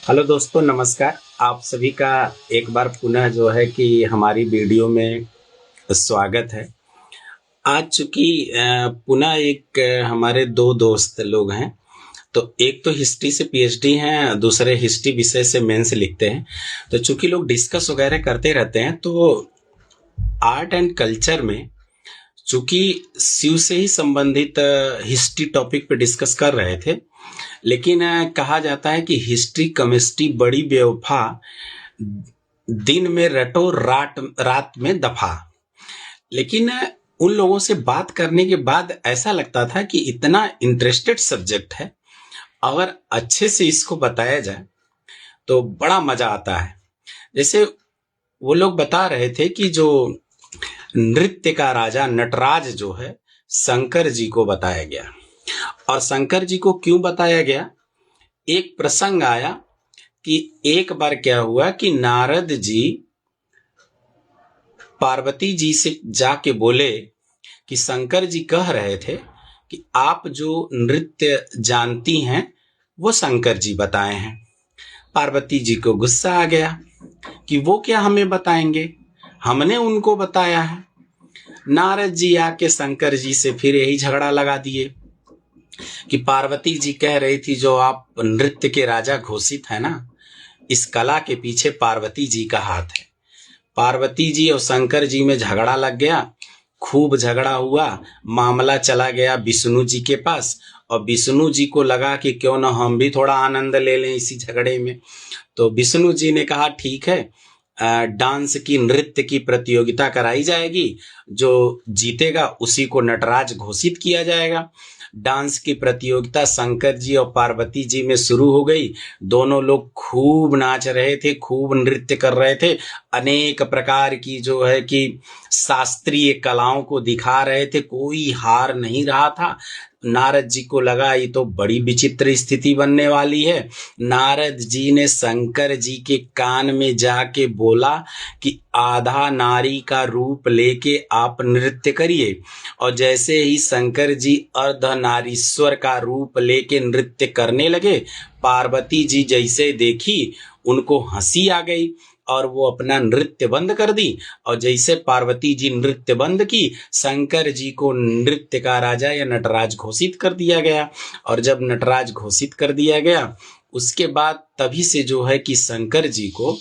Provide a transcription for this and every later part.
Hello दोस्तों, नमस्कार। आप सभी का एक बार पुनः जो है कि हमारी वीडियो में स्वागत है। आज चूंकि पुनः एक हमारे दो दोस्त लोग हैं, तो एक तो हिस्ट्री से पीएचडी हैं, दूसरे हिस्ट्री विषय से मेंस लिखते हैं। तो चूंकि लोग डिस्कस वगैरह करते रहते हैं, तो आर्ट एंड कल्चर में चूंकि शिव से ही संबंधित हिस्ट्री टॉपिक पे डिस्कस कर रहे थे, लेकिन कहा जाता है कि हिस्ट्री केमिस्ट्री बड़ी बेवफा, दिन में रटो रात में दफा। लेकिन उन लोगों से बात करने के बाद ऐसा लगता था कि इतना इंटरेस्टेड सब्जेक्ट है, अगर अच्छे से इसको बताया जाए तो बड़ा मजा आता है। जैसे वो लोग बता रहे थे कि जो नृत्य का राजा नटराज जो है, शंकर जी को बताया गया। और शंकर जी को क्यों बताया गया? एक प्रसंग आया कि एक बार क्या हुआ कि नारद जी पार्वती जी से जाके बोले कि शंकर जी कह रहे थे कि आप जो नृत्य जानती हैं वो शंकर जी बताए हैं। पार्वती जी को गुस्सा आ गया कि वो क्या हमें बताएंगे, हमने उनको बताया है। नारद जी आके शंकर जी से फिर यही झगड़ा लगा दिए कि पार्वती जी कह रही थी जो आप नृत्य के राजा घोषित है ना, इस कला के पीछे पार्वती जी का हाथ है। पार्वती जी और शंकर जी में झगड़ा लग गया, खूब झगड़ा हुआ, मामला चला गया विष्णु जी के पास। और विष्णु जी को लगा कि क्यों ना हम भी थोड़ा आनंद ले लें इसी झगड़े में। तो विष्णु जी ने कहा ठीक है, डांस की नृत्य की प्रतियोगिता कराई जाएगी, जो जीतेगा उसी को नटराज घोषित किया जाएगा। डांस की प्रतियोगिता शंकर जी और पार्वती जी में शुरू हो गई। दोनों लोग खूब नाच रहे थे, खूब नृत्य कर रहे थे, अनेक प्रकार की जो है कि शास्त्रीय कलाओं को दिखा रहे थे, कोई हार नहीं रहा था। नारद जी को लगा ये तो बड़ी विचित्र स्थिति बनने वाली है। नारद जी ने शंकर जी के कान में जाके बोला कि आधा नारी का रूप लेके आप नृत्य करिए। और जैसे ही शंकर जी अर्धनारीश्वर का रूप लेके नृत्य करने लगे, पार्वती जी जैसे देखी उनको हंसी आ गई और वो अपना नृत्य बंद कर दी। और जैसे पार्वती जी नृत्य बंद की, शंकर जी को नृत्य का राजा या नटराज घोषित कर दिया गया। और जब नटराज घोषित कर दिया गया, उसके बाद तभी से जो है कि शंकर जी को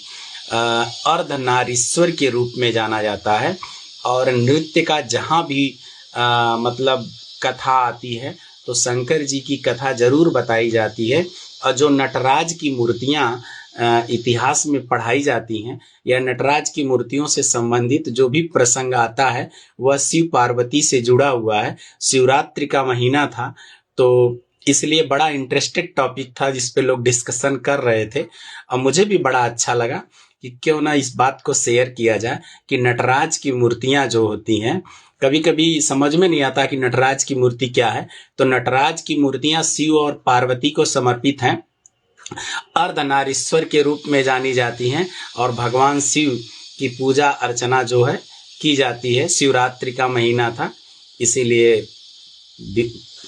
अर्धनारीश्वर के रूप में जाना जाता है। और नृत्य का जहाँ भी मतलब कथा आती है तो शंकर जी की कथा जरूर बताई जाती है। और जो नटराज की मूर्तियाँ इतिहास में पढ़ाई जाती हैं या नटराज की मूर्तियों से संबंधित जो भी प्रसंग आता है वह शिव पार्वती से जुड़ा हुआ है। शिवरात्रि का महीना था, तो इसलिए बड़ा इंटरेस्टेड टॉपिक था जिस पे लोग डिस्कशन कर रहे थे। और मुझे भी बड़ा अच्छा लगा कि क्यों ना इस बात को शेयर किया जाए कि नटराज की मूर्तियां जो होती हैं, कभी कभी समझ में नहीं आता कि नटराज की मूर्ति क्या है। तो नटराज की मूर्तियां शिव और पार्वती को समर्पित हैं, अर्धनारीश्वर के रूप में जानी जाती हैं। और भगवान शिव की पूजा अर्चना जो है की जाती है। शिवरात्रि का महीना था, इसीलिए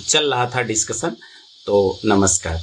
चल रहा था डिस्कशन। तो नमस्कार।